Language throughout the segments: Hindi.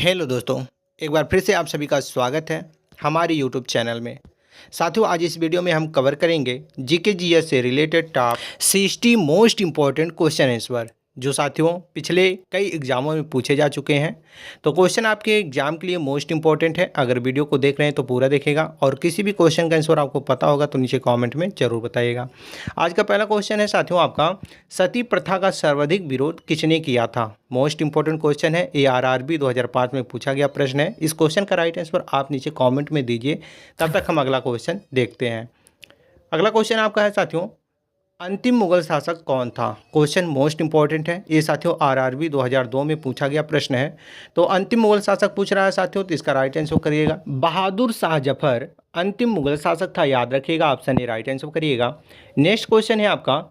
हेलो दोस्तों, एक बार फिर से आप सभी का स्वागत है हमारे यूट्यूब चैनल में। साथियों, आज इस वीडियो में हम कवर करेंगे जीके जीएस से related top 60 most important question answer, जो साथियों पिछले कई एग्जामों में पूछे जा चुके हैं। तो क्वेश्चन आपके एग्जाम के लिए मोस्ट इंपॉर्टेंट है। अगर वीडियो को देख रहे हैं तो पूरा देखेगा, और किसी भी क्वेश्चन का आंसर आपको पता होगा तो नीचे कमेंट में जरूर बताइएगा। आज का पहला क्वेश्चन है साथियों आपका, सती प्रथा का सर्वाधिक विरोध किसने किया था। मोस्ट इंपॉर्टेंट क्वेश्चन है, ये आरआरबी 2005 में पूछा गया प्रश्न है। इस क्वेश्चन का राइट आंसर आप नीचे कॉमेंट में दीजिए, तब तक हम अगला क्वेश्चन देखते हैं। अगला क्वेश्चन आपका है साथियों, अंतिम मुगल शासक कौन था। क्वेश्चन मोस्ट इंपॉर्टेंट है, ये साथियों आरआरबी 2002 में पूछा गया प्रश्न है। तो अंतिम मुगल शासक पूछ रहा है साथियों, तो इसका राइट आंसर करिएगा बहादुर शाह जफर अंतिम मुगल शासक था। याद रखिएगा, ऑप्शन ए राइट आंसर करिएगा। नेक्स्ट क्वेश्चन है आपका,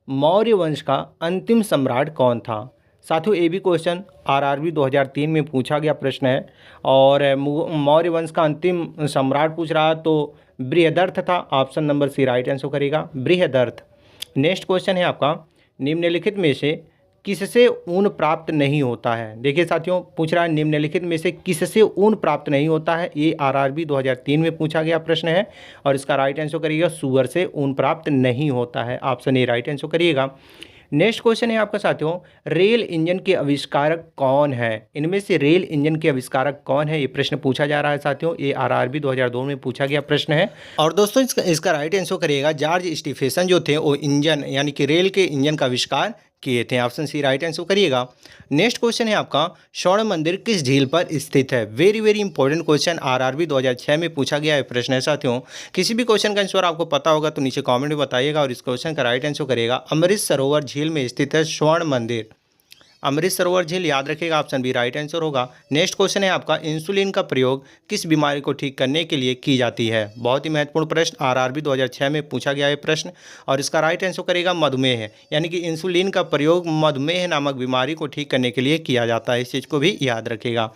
मौर्य वंश का अंतिम सम्राट कौन था। साथियों ये भी क्वेश्चन आरआरबी 2003 में पूछा गया प्रश्न है, और मौर्य वंश का अंतिम सम्राट पूछ रहा है तो बृहदर्थ था। Option number C right answer करेगा, बृहदर्थ। नेक्स्ट क्वेश्चन है आपका, निम्नलिखित में से किससे ऊन प्राप्त नहीं होता है। देखिए साथियों, पूछ रहा है निम्नलिखित में से किससे ऊन प्राप्त नहीं होता है। ये आरआरबी 2003 में पूछा गया प्रश्न है, और इसका राइट आंसर करिएगा, सूअर से ऊन प्राप्त नहीं होता है। ऑप्शन ए राइट आंसर करिएगा। नेक्स्ट क्वेश्चन है आपका साथियों, रेल इंजन के आविष्कारक कौन है। इनमें से रेल इंजन के आविष्कारक कौन है, ये प्रश्न पूछा जा रहा है साथियों। ये आरआरबी 2002 में पूछा गया प्रश्न है, और दोस्तों इसका राइट आंसर करिएगा, जॉर्ज स्टीफेसन जो थे वो इंजन यानी कि रेल के इंजन का आविष्कार किए थे। ऑप्शन सी राइट आंसर करिएगा। नेक्स्ट क्वेश्चन है आपका, स्वर्ण मंदिर किस झील पर स्थित है। Very very important question, RRB 2006 में पूछा गया है प्रश्न है साथियों। किसी भी क्वेश्चन का आंसर आपको पता होगा तो नीचे कमेंट में बताइएगा, और इस क्वेश्चन का राइट आंसर करिएगा, अमृत सरोवर झील में स्थित है स्वर्ण मंदिर। अमृत सरोवर झील, याद रखिएगा, ऑप्शन बी राइट आंसर होगा। नेक्स्ट क्वेश्चन है आपका, इंसुलिन का प्रयोग किस बीमारी को ठीक करने के लिए की जाती है। बहुत ही महत्वपूर्ण प्रश्न, आरआरबी 2006 में पूछा गया है प्रश्न, और इसका राइट आंसर करेगा मधुमेह, यानी कि इंसुलिन का प्रयोग मधुमेह नामक बीमारी को ठीक करने के लिए किया जाता है। इस चीज़ को भी याद रखिएगा।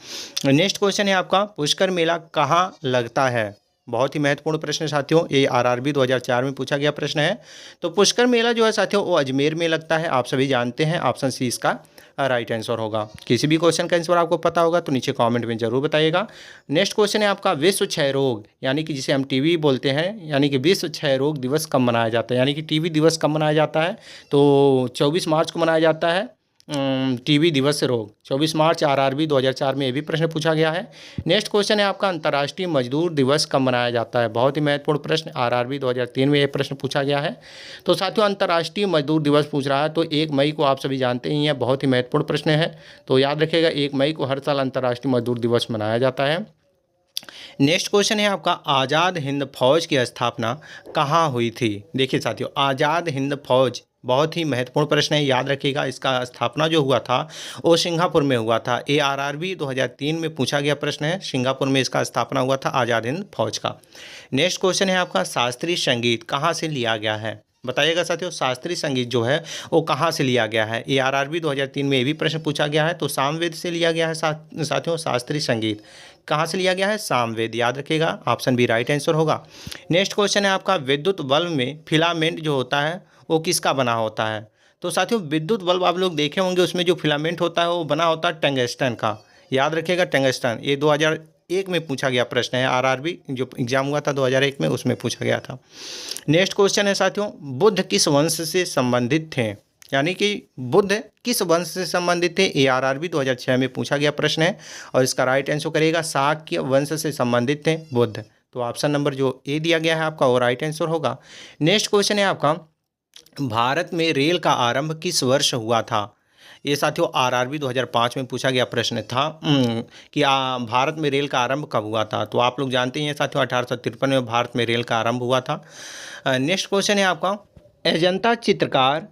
नेक्स्ट क्वेश्चन है आपका, पुष्कर मेला कहाँ लगता है। बहुत ही महत्वपूर्ण प्रश्न साथियों, ये आरआरबी 2004 में पूछा गया प्रश्न है। तो पुष्कर मेला जो है साथियों वो अजमेर में लगता है, आप सभी जानते हैं। ऑप्शन सी इसका राइट आंसर होगा। किसी भी क्वेश्चन का आंसर आपको पता होगा तो नीचे कमेंट में जरूर बताइएगा। नेक्स्ट क्वेश्चन है आपका, विश्व क्षय रोग यानी कि जिसे हम टीबी बोलते हैं, यानी कि विश्व क्षय रोग दिवस कब मनाया जाता है, यानी कि टीबी दिवस कब मनाया जाता है। तो 24 मार्च को मनाया जाता है टीबी दिवस रोग, 24 मार्च। आरआरबी 2004 में ये भी प्रश्न पूछा गया है। नेक्स्ट क्वेश्चन है आपका, अंतर्राष्ट्रीय मजदूर दिवस कब मनाया जाता है। बहुत ही महत्वपूर्ण प्रश्न, आरआरबी 2003 में ये प्रश्न पूछा गया है। तो साथियों अंतर्राष्ट्रीय मजदूर दिवस पूछ रहा है, तो 1 मई को आप सभी जानते ही हैं, बहुत ही महत्वपूर्ण प्रश्न है। तो याद रखिएगा, 1 मई को हर साल अंतर्राष्ट्रीय मजदूर दिवस मनाया जाता है। नेक्स्ट क्वेश्चन है आपका, आज़ाद हिंद फौज की स्थापना कहाँ हुई थी। देखिए साथियों, आज़ाद हिंद फौज बहुत ही महत्वपूर्ण प्रश्न है, याद रखिएगा। इसका स्थापना जो हुआ था वो सिंगापुर में हुआ था। ये आरआरबी 2003 में पूछा गया प्रश्न है, सिंगापुर में इसका स्थापना हुआ था आज़ाद हिंद फौज का। नेक्स्ट क्वेश्चन है आपका, शास्त्रीय संगीत कहाँ से लिया गया है। बताइएगा साथियों, शास्त्रीय संगीत जो है वो कहाँ से लिया गया है। ये आरआरबी 2003 में ये भी प्रश्न पूछा गया है। तो सामवेद से लिया गया है साथियों। शास्त्रीय संगीत कहाँ से लिया गया है, सामवेद, याद रखिएगा, ऑप्शन बी राइट आंसर होगा। नेक्स्ट क्वेश्चन है आपका, विद्युत बल्ब में फिलामेंट जो होता है वो किसका बना होता है। तो साथियों विद्युत बल्ब आप लोग देखे होंगे, उसमें जो फिलामेंट होता है वो बना होता है टंगस्टन का, याद रखिएगा टंगस्टन। ये 2001 में पूछा गया प्रश्न है, आरआरबी जो एग्जाम हुआ था 2001 में, उसमें पूछा गया था। नेक्स्ट क्वेश्चन है साथियों, बुद्ध किस वंश से संबंधित थे, यानी कि बुद्ध किस वंश से संबंधित थे। ये आरआरबी 2006 में पूछा गया प्रश्न है, और इसका राइट आंसर करेगा, शाक्य वंश से संबंधित थे बुद्ध। तो ऑप्शन नंबर जो ए दिया गया है आपका वो राइट आंसर होगा। नेक्स्ट क्वेश्चन है आपका, भारत में रेल का आरंभ किस वर्ष हुआ था। ये साथियों आरआरबी 2005 में पूछा गया प्रश्न था कि भारत में रेल का आरंभ कब हुआ था। तो आप लोग जानते हैं साथियों 1853 में भारत में रेल का आरंभ हुआ था। नेक्स्ट क्वेश्चन है आपका, अजंता चित्रकार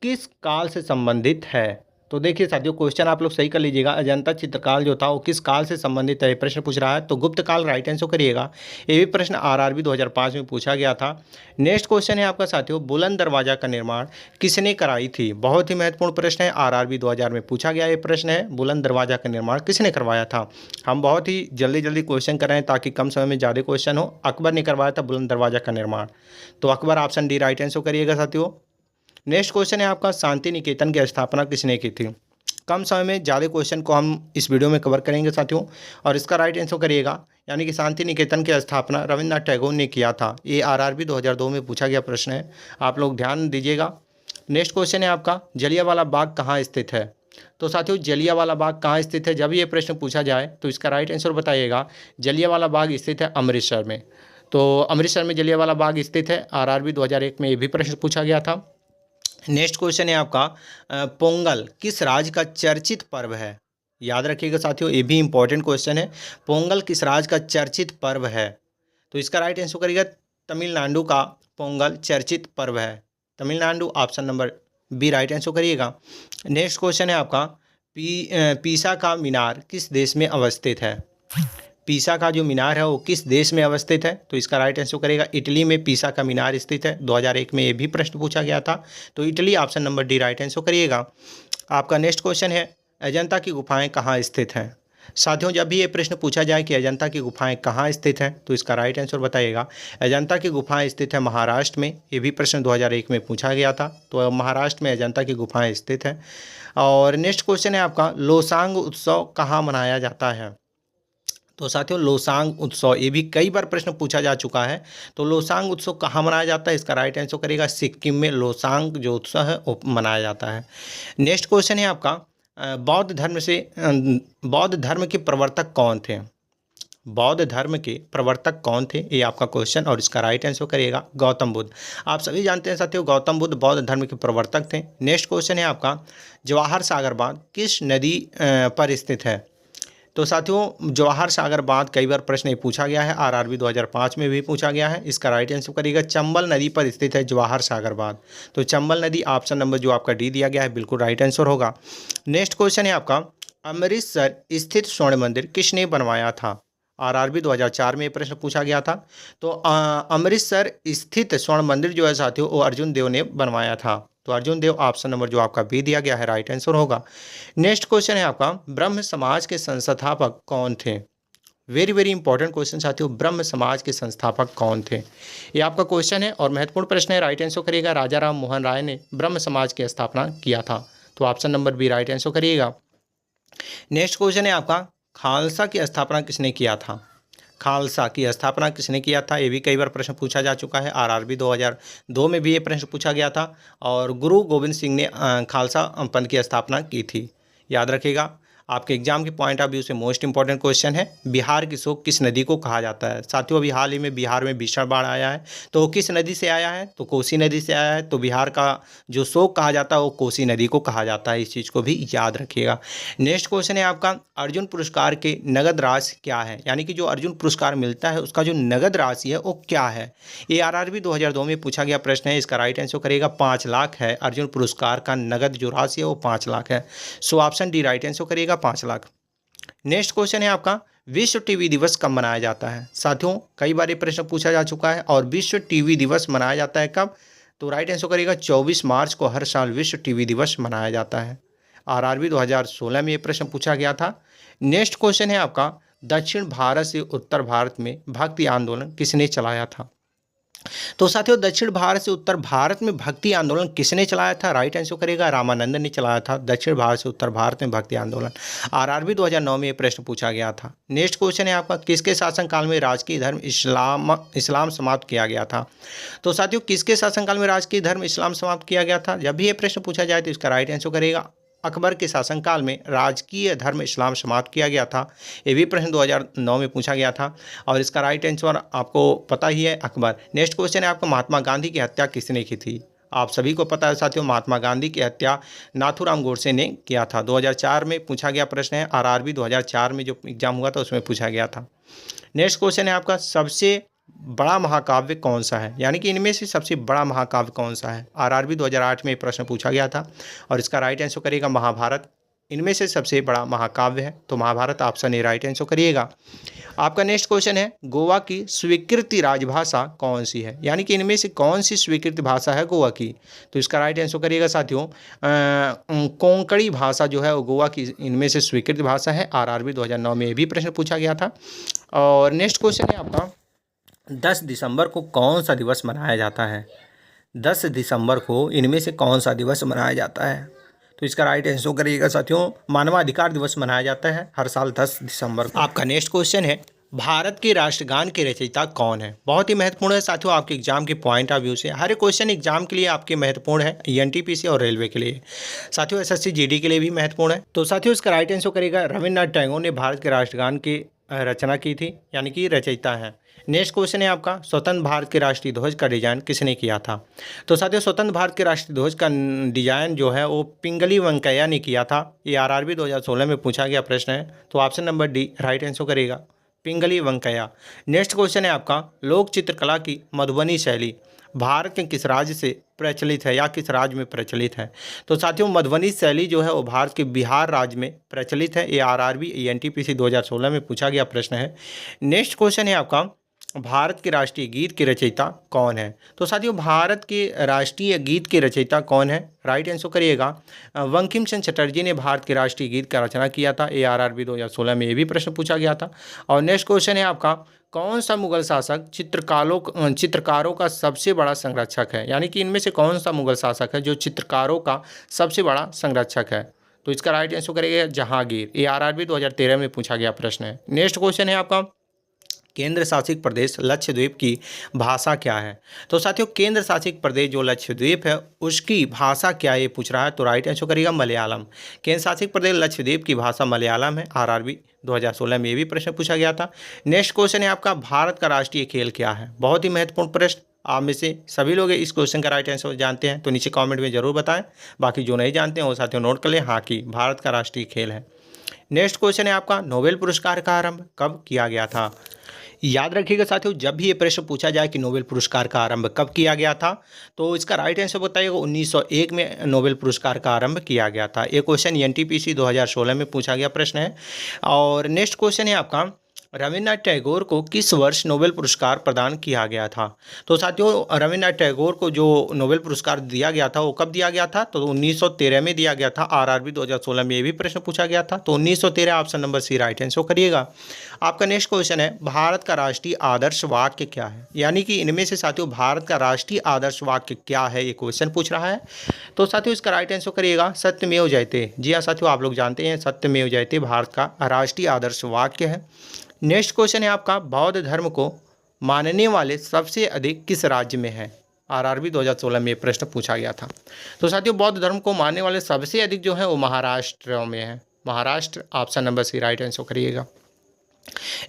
किस काल से संबंधित है। तो देखिए साथियों, क्वेश्चन आप लोग सही कर लीजिएगा, अजंता चित्रकाल जो था वो किस काल से संबंधित है, प्रश्न पूछ रहा है। तो गुप्त काल राइट आंसर करिएगा। ये भी प्रश्न आरआरबी 2005 में पूछा गया था। नेक्स्ट क्वेश्चन है आपका साथियों, बुलंद दरवाजा का निर्माण किसने कराई थी। बहुत ही महत्वपूर्ण प्रश्न है, आरआरबी 2000 में पूछा गया ये प्रश्न है, बुलंद दरवाजा का निर्माण किसने करवाया था। हम बहुत ही जल्दी जल्दी क्वेश्चन कर रहे हैं ताकि कम समय में ज़्यादा क्वेश्चन हो। अकबर ने करवाया था बुलंद दरवाजा का निर्माण। तो Akbar, option D right answer करिएगा साथियों। नेक्स्ट क्वेश्चन है आपका, शांति निकेतन की स्थापना किसने की थी। कम समय में ज़्यादा क्वेश्चन को हम इस वीडियो में कवर करेंगे साथियों। और इसका राइट आंसर करिएगा, यानी कि शांति निकेतन की स्थापना रविन्द्रनाथ टैगोर ने किया था। ये आरआरबी 2002 में पूछा गया प्रश्न है, आप लोग ध्यान दीजिएगा। नेक्स्ट क्वेश्चन है आपका, जलियांवाला बाग कहाँ स्थित है? तो साथियों जलियांवाला बाग कहाँ स्थित है, जब ये प्रश्न पूछा जाए तो इसका राइट आंसर बताइएगा। जलियांवाला बाग स्थित है अमृतसर में। तो अमृतसर में जलियांवाला बाग स्थित है। आरआरबी 2001 में ये भी प्रश्न पूछा गया था। नेक्स्ट क्वेश्चन है आपका, पोंगल किस राज्य का चर्चित पर्व है? याद रखिएगा साथियों, ये भी इंपॉर्टेंट क्वेश्चन है। पोंगल किस राज्य का चर्चित पर्व है? तो इसका राइट आंसर करिएगा, तमिलनाडु का पोंगल चर्चित पर्व है। Tamil Nadu, option number B right answer करिएगा। नेक्स्ट क्वेश्चन है आपका, पीसा का मीनार किस देश में अवस्थित है? पीसा का जो मीनार है वो किस देश में अवस्थित है? तो इसका राइट आंसर करेगा, इटली में पीसा का मीनार स्थित है। 2001 में ये भी प्रश्न पूछा गया था। तो Italy, option number D right answer करिएगा। आपका नेक्स्ट क्वेश्चन है, अजंता की गुफाएं कहाँ स्थित हैं? साथियों जब भी ये प्रश्न पूछा जाए कि अजंता की गुफाएं कहाँ स्थित हैं, तो इसका राइट आंसर बताइएगा। अजंता की गुफाएं स्थित है महाराष्ट्र में। ये भी प्रश्न 2001 में पूछा गया था। तो महाराष्ट्र में अजंता की गुफाएं स्थित हैं। और नेक्स्ट क्वेश्चन है आपका, लोसांग उत्सव कहाँ मनाया जाता है? तो साथियों लोसांग उत्सव, ये भी कई बार प्रश्न पूछा जा चुका है। तो लोसांग उत्सव कहाँ मनाया जाता है? इसका राइट आंसर करेगा, सिक्किम में लोसांग जो उत्सव है वो मनाया जाता है। नेक्स्ट क्वेश्चन है आपका, बौद्ध धर्म के प्रवर्तक कौन थे? बौद्ध धर्म के प्रवर्तक कौन थे, ये आपका क्वेश्चन। और इसका राइट आंसर करिएगा गौतम बुद्ध। आप सभी जानते हैं साथियों गौतम बुद्ध बौद्ध धर्म के प्रवर्तक थे। नेक्स्ट क्वेश्चन है आपका, जवाहर सागर बांध किस नदी पर स्थित है? तो साथियों जवाहर सागर बांध कई बार प्रश्न ये पूछा गया है। आरआरबी 2005 में भी पूछा गया है। इसका राइट आंसर करिएगा, चंबल नदी पर स्थित है जवाहर सागर बांध। तो चंबल नदी, ऑप्शन नंबर जो आपका डी दिया गया है, बिल्कुल राइट आंसर होगा। नेक्स्ट क्वेश्चन है आपका, अमृतसर स्थित स्वर्ण मंदिर किसने बनवाया था? आरआरबी 2004 में ये प्रश्न पूछा गया था। तो अमृतसर स्थित स्वर्ण मंदिर जो है साथियों वो अर्जुन देव ने बनवाया था। तो अर्जुन देव, ऑप्शन नंबर जो आपका बी दिया गया है, राइट आंसर होगा। नेक्स्ट क्वेश्चन है आपका, ब्रह्म समाज के संस्थापक कौन थे? वेरी वेरी इंपॉर्टेंट क्वेश्चन साथियों, ब्रह्म समाज के संस्थापक कौन थे? ये आपका क्वेश्चन है और महत्वपूर्ण प्रश्न है। राइट आंसर करिएगा, राजा राम मोहन राय ने ब्रह्म समाज की स्थापना किया था। तो option number B right answer करिएगा। नेक्स्ट क्वेश्चन है आपका, खालसा की स्थापना किसने किया था? खालसा की स्थापना किसने किया था? ये भी कई बार प्रश्न पूछा जा चुका है। आरआरबी 2002 में भी ये प्रश्न पूछा गया था। और गुरु गोविंद सिंह ने खालसा पंथ की स्थापना की थी। याद रखिएगा, आपके एग्जाम के पॉइंट ऑफ व्यू से मोस्ट इंपॉर्टेंट क्वेश्चन है, बिहार की शोक किस नदी को कहा जाता है? साथियों अभी हाल ही में बिहार में भीषण बाढ़ आया है। तो किस नदी से आया है? तो कोसी नदी से आया है। तो बिहार का जो शोक कहा जाता है वो कोसी नदी को कहा जाता है। इस चीज़ को भी याद रखिएगा। नेक्स्ट क्वेश्चन है आपका, अर्जुन पुरस्कार के नगद राशि क्या है? यानी कि जो अर्जुन पुरस्कार मिलता है उसका जो नगद राशि है वो क्या है? ये आरआरबी 2002 में पूछा गया प्रश्न है। इसका राइट आंसर करेगा 5 लाख है। अर्जुन पुरस्कार का नगद जो राशि है वो 5 लाख है। So option D right answer करेगा 5 लाख। नेक्स्ट क्वेश्चन है आपका, विश्व टीवी दिवस कब मनाया जाता है? साथियों कई बार ये प्रश्न पूछा जा चुका है। और विश्व टीवी दिवस मनाया जाता है कब? तो राइट आंसर करेगा 24 मार्च को हर साल विश्व टीवी दिवस मनाया जाता है। आरआरबी 2016 में ये प्रश्न पूछा गया था। नेक्स्ट क्वेश्चन है आपका, दक्षिण भारत से उत्तर भारत में भक्ति आंदोलन किसने चलाया था? तो साथियों दक्षिण भारत से उत्तर भारत में भक्ति आंदोलन किसने चलाया था? राइट आंसर करेगा रामानंद ने चलाया था दक्षिण भारत से उत्तर भारत में भक्ति आंदोलन। आरआरबी 2009 में ये प्रश्न पूछा गया था। नेक्स्ट क्वेश्चन है आपका, किसके शासनकाल में राजकीय धर्म इस्लाम समाप्त किया गया था? तो साथियों किसके शासनकाल में राजकीय धर्म इस्लाम समाप्त किया गया था? जब भी ये प्रश्न पूछा जाए तो इसका राइट आंसर करेगा अकबर के शासनकाल में राजकीय धर्म इस्लाम समाप्त किया गया था। ये भी प्रश्न 2009 में पूछा गया था। और इसका राइट आंसर आपको पता ही है, अकबर। नेक्स्ट क्वेश्चन है आपका, महात्मा गांधी की हत्या किसने की थी? आप सभी को पता है साथियों, महात्मा गांधी की हत्या नाथूराम गोडसे ने किया था। 2004 में पूछा गया प्रश्न है। आरआरबी 2004 में जो एग्जाम हुआ था उसमें पूछा गया था। नेक्स्ट क्वेश्चन है आपका, सबसे बड़ा महाकाव्य कौन सा है? यानी कि इनमें से सबसे बड़ा महाकाव्य कौन सा है? आरआरबी 2008 में प्रश्न पूछा गया था। और इसका राइट आंसर करिएगा महाभारत। इनमें से सबसे बड़ा महाकाव्य है तो Mahabharata, option A right answer करिएगा। आपका नेक्स्ट क्वेश्चन है, गोवा की स्वीकृत राजभाषा कौन सी है? यानी कि इनमें से कौन सी स्वीकृत भाषा है गोवा की? तो इसका राइट आंसर करिएगा साथियों कोंकणी भाषा जो है वो गोवा की इनमें से स्वीकृत भाषा है। आरआरबी 2009 में भी प्रश्न पूछा गया था। और नेक्स्ट क्वेश्चन है आपका, 10 दिसंबर को कौन सा दिवस मनाया जाता है? 10 दिसंबर को इनमें से कौन सा दिवस मनाया जाता है? तो इसका राइट आंसर करिएगा साथियों, मानवाधिकार दिवस मनाया जाता है हर साल 10 दिसंबर को। आपका नेक्स्ट क्वेश्चन है, भारत के राष्ट्रगान के रचयिता कौन है? बहुत ही महत्वपूर्ण है साथियों आपके एग्जाम के पॉइंट ऑफ व्यू से। हर एक क्वेश्चन एग्जाम के लिए आपके महत्वपूर्ण है, एनटीपीसी और रेलवे के लिए, साथियों एसएससी जीडी के लिए भी महत्वपूर्ण है। तो साथियों इसका राइट आंसर करेगा रविन्द्रनाथ टैगोर ने भारत के राष्ट्रगान की रचना की थी, यानी कि रचयिता है। नेक्स्ट क्वेश्चन है आपका, स्वतंत्र भारत के राष्ट्रीय ध्वज का डिजाइन किसने किया था? तो साथियों स्वतंत्र भारत के राष्ट्रीय ध्वज का डिजाइन जो है वो पिंगली वेंकैया ने किया था। ये आरआरबी 2016 में पूछा गया प्रश्न है, तो option number D right answer करेगा, पिंगली वेंकैया। नेक्स्ट क्वेश्चन है आपका, लोक चित्रकला की मधुबनी शैली भारत के किस राज्य से प्रचलित है या किस राज्य में प्रचलित है? तो साथियों मधुबनी शैली जो है वो भारत के बिहार राज्य में प्रचलित है। ये आरआरबी एनटीपीसी 2016 में पूछा गया प्रश्न है। नेक्स्ट क्वेश्चन है आपका, भारत के राष्ट्रीय गीत के रचयिता कौन है? तो साथियों भारत के राष्ट्रीय गीत के रचयिता कौन है? राइट आंसर करिएगा, बंकिम चंद्र चटर्जी ने भारत के राष्ट्रीय गीत का रचना किया था। ARRB 2016 में ये भी प्रश्न पूछा गया था। और नेक्स्ट क्वेश्चन है आपका, कौन सा मुगल शासक चित्रकारों का सबसे बड़ा संरक्षक है? यानी कि इनमें से कौन सा मुगल शासक है जो चित्रकारों का सबसे बड़ा संरक्षक है? तो इसका राइट आंसर करेगा जहांगीर। ARRB 2013 में पूछा गया प्रश्न है। नेक्स्ट क्वेश्चन है आपका, केंद्र शासित प्रदेश लक्षद्वीप की भाषा क्या है? तो साथियों केंद्र शासित प्रदेश जो लक्षद्वीप है उसकी भाषा क्या है ये पूछ रहा है, तो राइट आंसर करेगा मलयालम। केंद्र शासित प्रदेश लक्षद्वीप की भाषा मलयालम है। आरआरबी 2016 में ये भी प्रश्न पूछा गया था। नेक्स्ट क्वेश्चन है आपका, भारत का राष्ट्रीय खेल क्या है? बहुत ही महत्वपूर्ण प्रश्न, आप में से सभी लोग इस क्वेश्चन का राइट आंसर जानते हैं, तो नीचे कॉमेंट में जरूर बताएं। बाकी जो नहीं जानते हैं वो साथियों नोट कर लें, हाँ कि भारत का राष्ट्रीय खेल है। नेक्स्ट क्वेश्चन है आपका, नोबेल पुरस्कार का आरंभ कब किया गया था? याद रखिएगा साथियों, जब भी ये प्रश्न पूछा जाए कि नोबेल पुरस्कार का आरंभ कब किया गया था, तो इसका राइट आंसर बताइएगा 1901 में नोबेल पुरस्कार का आरंभ किया गया था। ये क्वेश्चन एनटीपीसी 2016 में पूछा गया प्रश्न है। और नेक्स्ट क्वेश्चन है आपका, रविन्द्रनाथ टैगोर को किस वर्ष नोबेल पुरस्कार प्रदान किया गया था? तो साथियों रविन्द्रनाथ टैगोर को जो नोबेल पुरस्कार दिया गया था वो कब दिया गया था? तो 1913 में दिया गया था। आरआरबी 2016 में ये भी प्रश्न पूछा गया था, तो 1913 option number C right answer करिएगा। आपका नेक्स्ट क्वेश्चन है, भारत का राष्ट्रीय आदर्श वाक्य क्या है? यानी कि इनमें से साथियों भारत का राष्ट्रीय आदर्श वाक्य क्या है, ये क्वेश्चन पूछ रहा है। तो साथियों इसका राइट आंसर करिएगा सत्यमेव जयते। जी हाँ साथियों, आप लोग जानते हैं सत्यमेव जयते भारत का राष्ट्रीय आदर्श वाक्य है। नेक्स्ट क्वेश्चन है आपका, बौद्ध धर्म को मानने वाले सबसे अधिक किस राज्य में है? आरआरबी 2016 में प्रश्न पूछा गया था। तो साथियों बौद्ध धर्म को मानने वाले सबसे अधिक जो है वो महाराष्ट्र में है। Maharashtra option number C right answer करिएगा।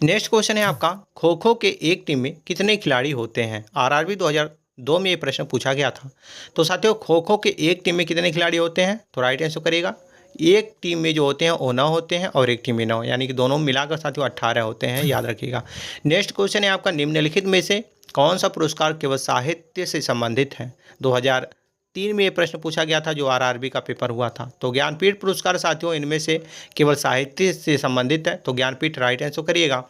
नेक्स्ट क्वेश्चन है आपका, खो खो के एक टीम में कितने खिलाड़ी होते हैं? आरआरबी 2002 में ये प्रश्न पूछा गया था। तो साथियों खो खो के एक टीम में कितने खिलाड़ी होते हैं? तो राइट आंसर करिएगा, एक टीम में जो होते हैं वो 9 होते हैं और एक टीम में 9, यानी कि दोनों मिलाकर साथियों 18 होते हैं, याद रखिएगा। नेक्स्ट क्वेश्चन है आपका, निम्नलिखित में से कौन सा पुरस्कार केवल साहित्य से संबंधित है? 2003 में ये प्रश्न पूछा गया था जो आरआरबी का पेपर हुआ था। तो ज्ञानपीठ पुरस्कार साथियों इनमें से केवल साहित्य से संबंधित है, तो ज्ञानपीठ राइट आंसर करिएगा।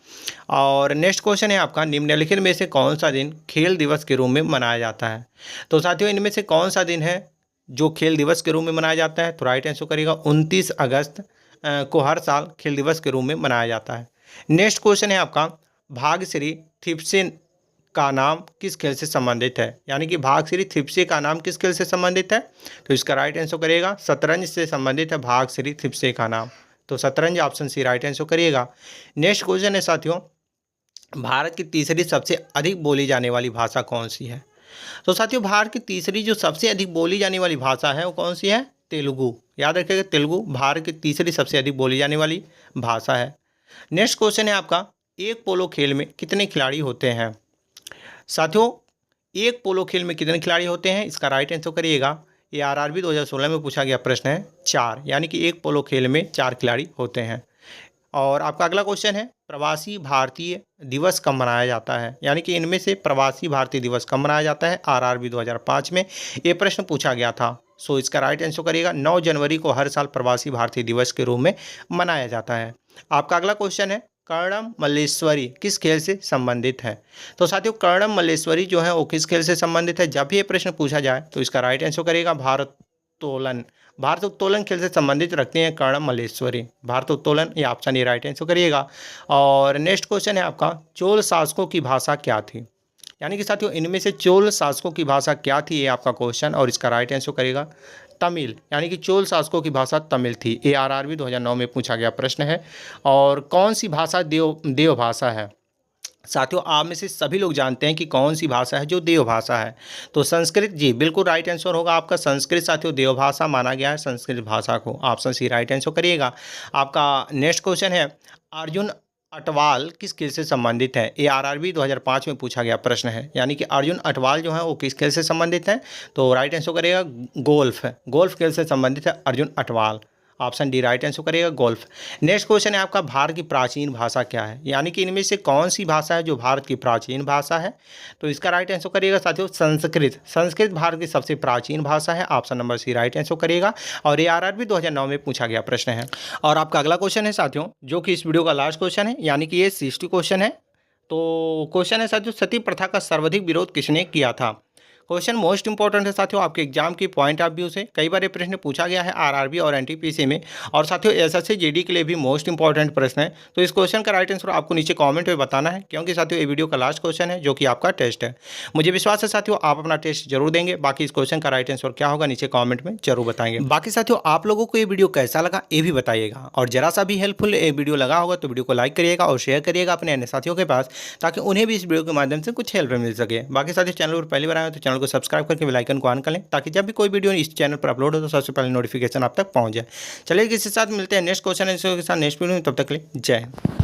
और नेक्स्ट क्वेश्चन है आपका, निम्नलिखित में से कौन सा दिन खेल दिवस के रूप में मनाया जाता है? तो साथियों इनमें से कौन सा दिन है जो खेल दिवस के रूप में मनाया जाता है? तो राइट आंसर करिएगा 29 अगस्त को हर साल खेल दिवस के रूप में मनाया जाता है। नेक्स्ट क्वेश्चन है आपका, भाग्यश्री थिप्से का नाम किस खेल से संबंधित है? यानी कि भाग्यश्री थिप्से का नाम किस खेल से संबंधित है? तो इसका राइट आंसर करिएगा शतरंज से संबंधित है भाग्यश्री थिप्से का नाम, तो शतरंज ऑप्शन सी राइट आंसर करिएगा। नेक्स्ट क्वेश्चन है साथियों, भारत की तीसरी सबसे अधिक बोली जाने वाली भाषा कौन सी है? तो साथियों भारत की तीसरी जो सबसे अधिक बोली जाने वाली भाषा है वो कौन सी है? तेलुगु। याद रखिएगा तेलुगु भारत की तीसरी सबसे अधिक बोली जाने वाली भाषा है। नेक्स्ट क्वेश्चन है आपका, एक पोलो खेल में कितने खिलाड़ी होते हैं? साथियों एक पोलो खेल में कितने खिलाड़ी होते हैं? इसका राइट आंसर करिएगा, ये आरआरबी 2016 में पूछा गया प्रश्न है 4, यानी कि एक पोलो खेल में 4 खिलाड़ी होते हैं। और आपका अगला क्वेश्चन है, प्रवासी भारतीय दिवस कब मनाया जाता है? यानी कि इनमें से प्रवासी भारतीय दिवस कब मनाया जाता है? आरआरबी 2005 में ये प्रश्न पूछा गया था। सो इसका राइट आंसर करिएगा 9 जनवरी को हर साल प्रवासी भारतीय दिवस के रूप में मनाया जाता है। आपका अगला क्वेश्चन है, कर्णम मल्लेश्वरी किस खेल से संबंधित है? तो साथियों कर्णम मल्लेश्वरी जो है वो किस खेल से संबंधित है? जब भी ये प्रश्न पूछा जाए तो इसका राइट आंसर करेगा भारोत्तोलन। भारतोत्तोलन खेल से संबंधित रखते हैं कर्णम मल्लेश्वरी, भारतोत्तोलन, ये ऑप्शन ए राइट आंसर करिएगा। और नेक्स्ट क्वेश्चन है आपका, चोल शासकों की भाषा क्या थी? यानी कि साथियों इनमें से चोल शासकों की भाषा क्या थी, ये आपका क्वेश्चन, और इसका राइट आंसर करेगा तमिल, यानी कि चोल शासकों की भाषा तमिल थी। ARRB 2009 में पूछा गया प्रश्न है। और कौन सी भाषा देव भाषा है? साथियों, आप में से सभी लोग जानते हैं कि कौन सी भाषा है जो देव भाषा है। तो संस्कृत, जी बिल्कुल राइट आंसर होगा आपका संस्कृत। साथियों, देव भाषा माना गया है संस्कृत भाषा को। ऑप्शन सी राइट आंसर करिएगा। आपका नेक्स्ट क्वेश्चन है, अर्जुन अटवाल किस खेल से संबंधित है? ARRB 2005 में पूछा गया प्रश्न है, यानी कि अर्जुन अटवाल जो है वो किस खेल से संबंधित है? तो राइट आंसर करिएगा गोल्फ है, गोल्फ खेल से संबंधित है Arjun Atwal. Option D right answer करिएगा गोल्फ। नेक्स्ट क्वेश्चन है आपका, भारत की प्राचीन भाषा क्या है? यानी कि इनमें से कौन सी भाषा है जो भारत की प्राचीन भाषा है? तो इसका राइट आंसर करिएगा साथियों संस्कृत। संस्कृत भारत की सबसे प्राचीन भाषा है। Option number C right answer करिएगा। और ARRB 2009 में पूछा गया प्रश्न है। और आपका अगला क्वेश्चन है साथियों, जो कि इस वीडियो का लास्ट क्वेश्चन है, यानी कि ये 60 क्वेश्चन है। तो क्वेश्चन है साथियों, सती प्रथा का सर्वाधिक विरोध किसने किया था? क्वेश्चन मोस्ट इंपॉर्टेंट है साथियों, आपके एग्जाम की पॉइंट ऑफ व्यू से। कई बार ये प्रश्न पूछा गया है RRB और NTPC में, और साथियों SSC GD के लिए भी मोस्ट इंपॉर्टेंट प्रश्न है। तो इस क्वेश्चन का राइट आंसर आपको नीचे कमेंट में बताना है, क्योंकि साथियों ये वीडियो का लास्ट क्वेश्चन है जो कि आपका टेस्ट है। मुझे विश्वास है साथियों आप अपना टेस्ट जरूर देंगे। बाकी इस क्वेश्चन का राइट आंसर क्या होगा नीचे कॉमेंट में जरूर बताएंगे। बाकी साथियों आप लोगों को ये वीडियो कैसा लगा ये भी बताइएगा, और जरा सा भी हेल्पफुल ये वीडियो लगा होगा तो वीडियो को लाइक करिएगा और शेयर करिएगा अपने अन्य साथियों के पास, ताकि उन्हें भी इस वीडियो के माध्यम से कुछ हेल्प मिल सके। बाकी साथियों चैनल पर पहली बार आए तो चैनल को सब्सक्राइब करके बेल आइकन को ऑन कर लें, ताकि जब भी कोई वीडियो इस चैनल पर अपलोड हो तो सबसे पहले नोटिफिकेशन आप तक पहुंच जाए। चलिए किसी के साथ मिलते हैं नेक्स्ट क्वेश्चन के साथ नेक्स्ट वीडियो में, तब तक के लिए जय हिंद।